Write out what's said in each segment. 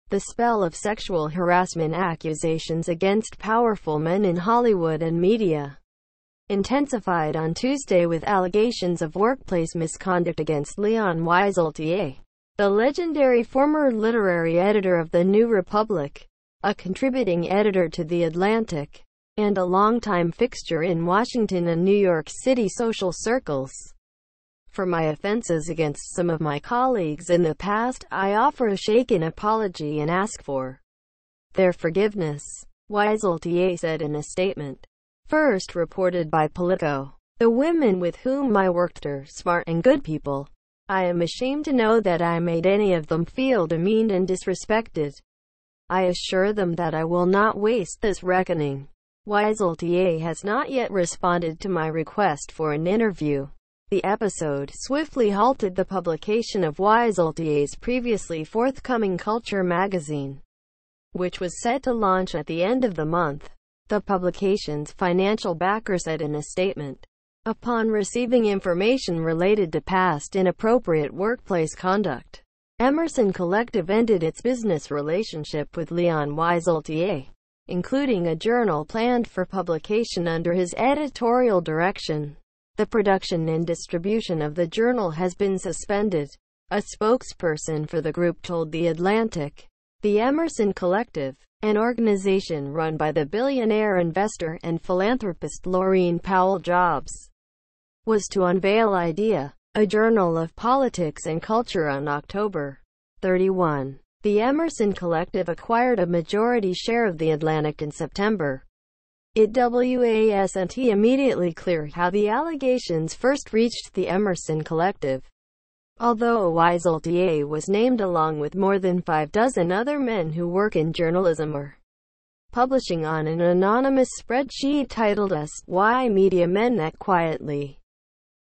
The spell of sexual harassment accusations against powerful men in Hollywood and media intensified on Tuesday with allegations of workplace misconduct against Leon Wieseltier, the legendary former literary editor of The New Republic, a contributing editor to The Atlantic, and a longtime fixture in Washington and New York City social circles. For my offenses against some of my colleagues in the past, I offer a shaken apology and ask for their forgiveness, Wieseltier said in a statement. First reported by Politco, the women with whom I worked are smart and good people. I am ashamed to know that I made any of them feel demeaned and disrespected. I assure them that I will not waste this reckoning. Wieseltier has not yet responded to my request for an interview. The episode swiftly halted the publication of Wieseltier's previously forthcoming Culture magazine, which was set to launch at the end of the month. The publication's financial backer said in a statement, upon receiving information related to past inappropriate workplace conduct, Emerson Collective ended its business relationship with Leon Wieseltier, including a journal planned for publication under his editorial direction. The production and distribution of the journal has been suspended, a spokesperson for the group told The Atlantic. The Emerson Collective, an organization run by the billionaire investor and philanthropist Laurene Powell Jobs, was to unveil Idea, a journal of politics and culture on October 31. The Emerson Collective acquired a majority share of The Atlantic in September. It wasn't immediately clear how the allegations first reached the Emerson Collective, although Wieseltier was named along with more than 6 other men who work in journalism or publishing on an anonymous spreadsheet titled as Why Media Men Act Quietly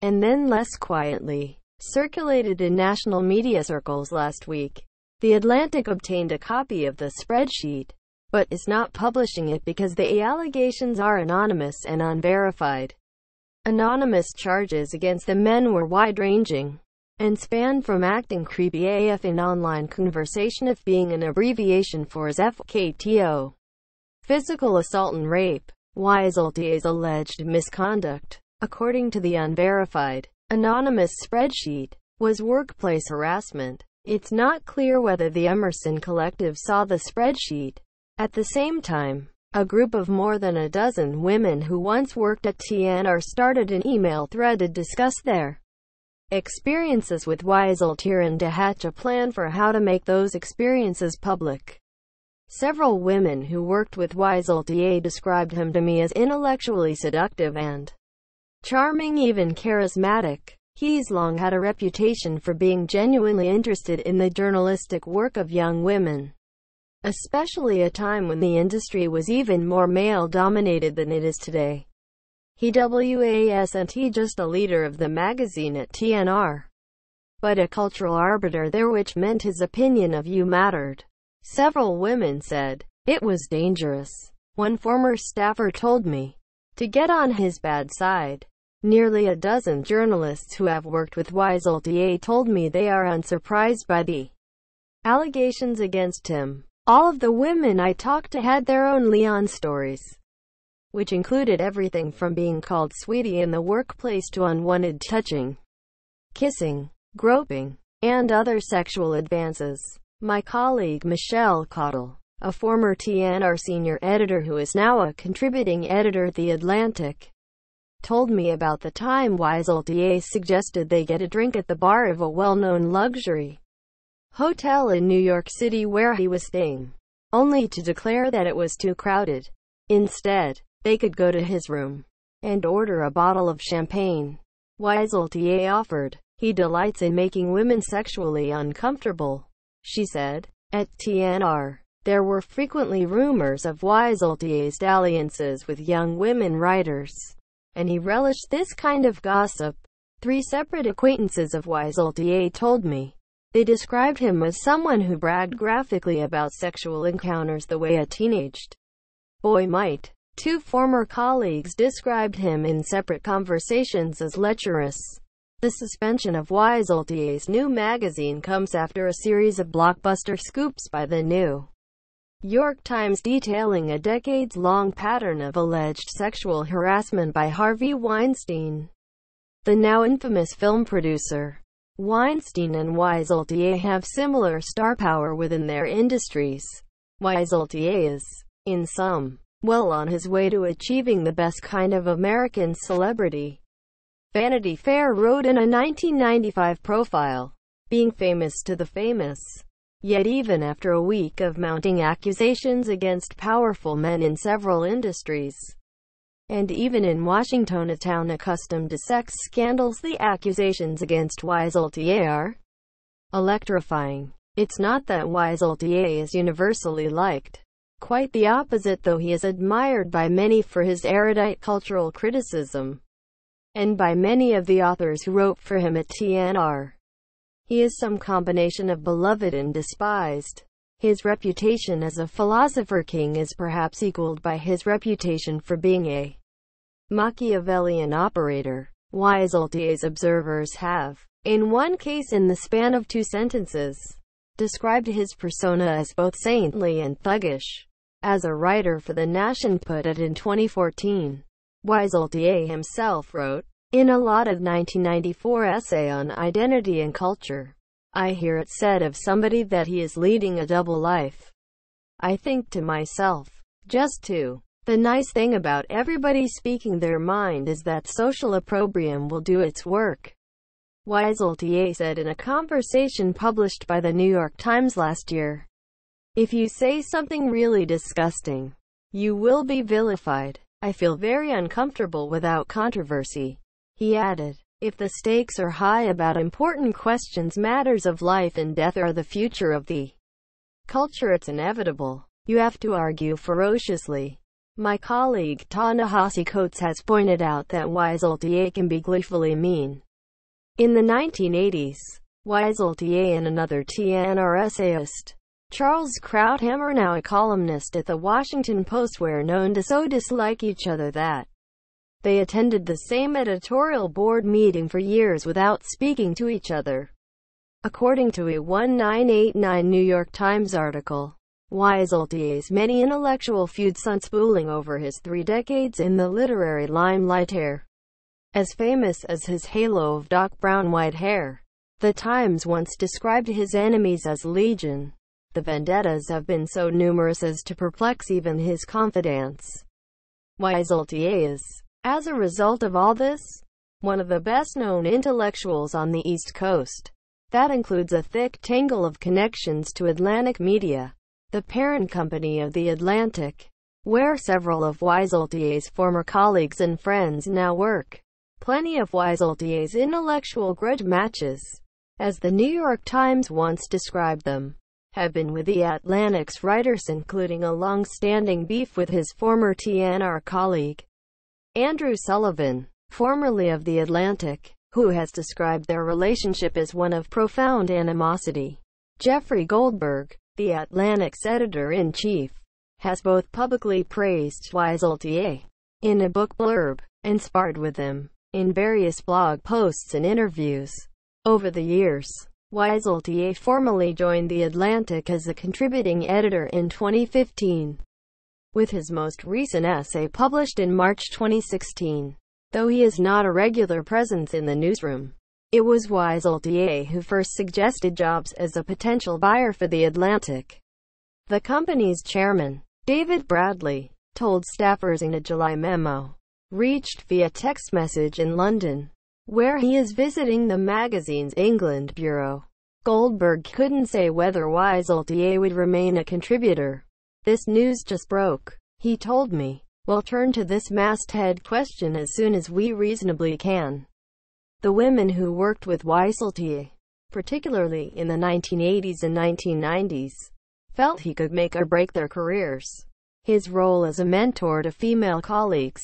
and Then Less Quietly, circulated in national media circles last week. The Atlantic obtained a copy of the spreadsheet, but is not publishing it because the allegations are anonymous and unverified. Anonymous charges against the men were wide-ranging and spanned from acting creepy AF in online conversation if being an abbreviation for as FKTO, physical assault and rape. Wieseltier's alleged misconduct, according to the unverified, anonymous spreadsheet, was workplace harassment. It's not clear whether the Emerson Collective saw the spreadsheet. At the same time, a group of more than a dozen women who once worked at TNR started an email thread to discuss their experiences with Wieseltier and to hatch a plan for how to make those experiences public. Several women who worked with Wieseltier described him to me as intellectually seductive and charming, even charismatic. He's long had a reputation for being genuinely interested in the journalistic work of young women, especially a time when the industry was even more male-dominated than it is today. He wasn't just a leader of the magazine at TNR, but a cultural arbiter there, which meant his opinion of you mattered. Several women said it was dangerous. One former staffer told me to get on his bad side. Nearly a dozen journalists who have worked with Wieseltier told me they are unsurprised by the allegations against him. All of the women I talked to had their own Leon stories, which included everything from being called sweetie in the workplace to unwanted touching, kissing, groping, and other sexual advances. My colleague Michelle Cottle, a former TNR senior editor who is now a contributing editor at The Atlantic, told me about the time Wieseltier suggested they get a drink at the bar of a well-known luxury hotel in New York City where he was staying, only to declare that it was too crowded. Instead, they could go to his room and order a bottle of champagne. Wieseltier offered, he delights in making women sexually uncomfortable, she said. At TNR, there were frequently rumors of Wieseltier's dalliances with young women writers, and he relished this kind of gossip. 3 separate acquaintances of Wieseltier told me they described him as someone who bragged graphically about sexual encounters the way a teenaged boy might. 2 former colleagues described him in separate conversations as lecherous. The suspension of Wieseltier's new magazine comes after a series of blockbuster scoops by the New York Times detailing a decades-long pattern of alleged sexual harassment by Harvey Weinstein, the now infamous film producer. Weinstein and Wieseltier have similar star power within their industries. Wieseltier is, in sum, well on his way to achieving the best kind of American celebrity. Vanity Fair wrote in a 1995 profile, "Being famous to the famous." Yet even after a week of mounting accusations against powerful men in several industries, and even in Washington, a town accustomed to sex scandals, the accusations against Wieseltier are electrifying. It's not that Wieseltier is universally liked. Quite the opposite, though he is admired by many for his erudite cultural criticism, and by many of the authors who wrote for him at TNR. He is some combination of beloved and despised. His reputation as a philosopher king is perhaps equaled by his reputation for being a Machiavellian operator. Wieseltier's observers have, in one case in the span of 2 sentences, described his persona as both saintly and thuggish. As a writer for The Nation put it in 2014, Wieseltier himself wrote, in a lauded 1994 essay on identity and culture, "I hear it said of somebody that he is leading a double life. I think to myself, just two. The nice thing about everybody speaking their mind is that social opprobrium will do its work," Wieseltier said in a conversation published by the New York Times last year. "If you say something really disgusting, you will be vilified. I feel very uncomfortable without controversy." He added, "If the stakes are high about important questions, matters of life and death are the future of the culture, it's inevitable. You have to argue ferociously." My colleague Ta-Nehisi Coates has pointed out that Wieseltier can be gleefully mean. In the 1980s, Wieseltier and another TNR essayist, Charles Krauthammer, now a columnist at the Washington Post, were known to so dislike each other that they attended the same editorial board meeting for years without speaking to each other. According to a 1989 New York Times article, Wieseltier's many intellectual feuds unspooling over his 3 decades in the literary limelight are as famous as his halo of dark brown white hair. The Times once described his enemies as legion. The vendettas have been so numerous as to perplex even his confidants. Wieseltier is, as a result of all this, one of the best-known intellectuals on the East Coast. That includes a thick tangle of connections to Atlantic Media, the parent company of The Atlantic, where several of Wieseltier's former colleagues and friends now work. Plenty of Wieseltier's intellectual grudge matches, as the New York Times once described them, have been with The Atlantic's writers, including a long-standing beef with his former TNR colleague, Andrew Sullivan, formerly of The Atlantic, who has described their relationship as one of profound animosity. Jeffrey Goldberg, The Atlantic's editor-in-chief, has both publicly praised Wieseltier in a book blurb, and sparred with him in various blog posts and interviews. Over the years, Wieseltier formally joined The Atlantic as a contributing editor in 2015, with his most recent essay published in March 2016. Though he is not a regular presence in the newsroom, it was Wieseltier who first suggested Jobs as a potential buyer for The Atlantic. The company's chairman, David Bradley, told staffers in a July memo, reached via text message in London, where he is visiting the magazine's England bureau. Goldberg couldn't say whether Wieseltier would remain a contributor. "This news just broke," he told me. "We'll turn to this masthead question as soon as we reasonably can." The women who worked with Wieseltier, particularly in the 1980s and 1990s, felt he could make or break their careers. His role as a mentor to female colleagues,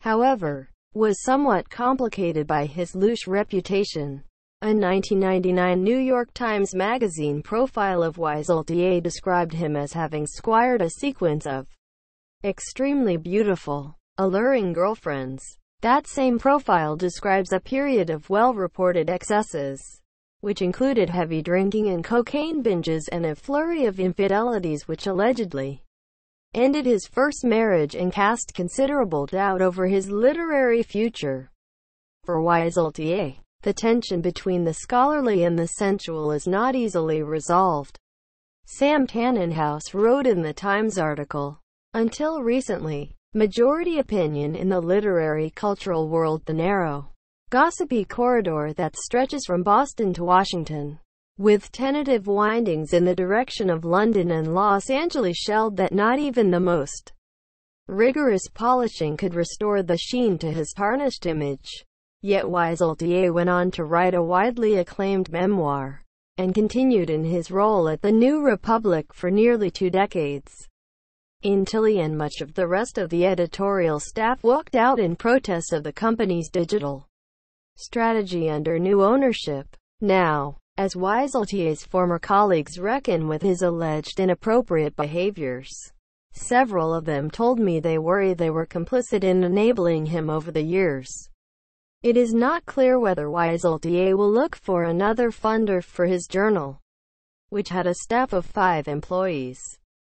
however, was somewhat complicated by his loose reputation. A 1999 New York Times Magazine profile of Wieseltier described him as having squired a sequence of extremely beautiful, alluring girlfriends. That same profile describes a period of well-reported excesses, which included heavy drinking and cocaine binges and a flurry of infidelities which allegedly ended his first marriage and cast considerable doubt over his literary future. For Wieseltier, the tension between the scholarly and the sensual is not easily resolved. Sam Tannenhouse wrote in the Times article, "Until recently, majority opinion in the literary cultural world, the narrow, gossipy corridor that stretches from Boston to Washington, with tentative windings in the direction of London and Los Angeles, shelled that not even the most rigorous polishing could restore the sheen to his tarnished image." Yet Wieseltier went on to write a widely acclaimed memoir, and continued in his role at the New Republic for nearly 2 decades. Until he and much of the rest of the editorial staff walked out in protest of the company's digital strategy under new ownership. Now, as Wieseltier's former colleagues reckon with his alleged inappropriate behaviors, several of them told me they worry they were complicit in enabling him over the years. It is not clear whether Wieseltier will look for another funder for his journal, which had a staff of 5 employees.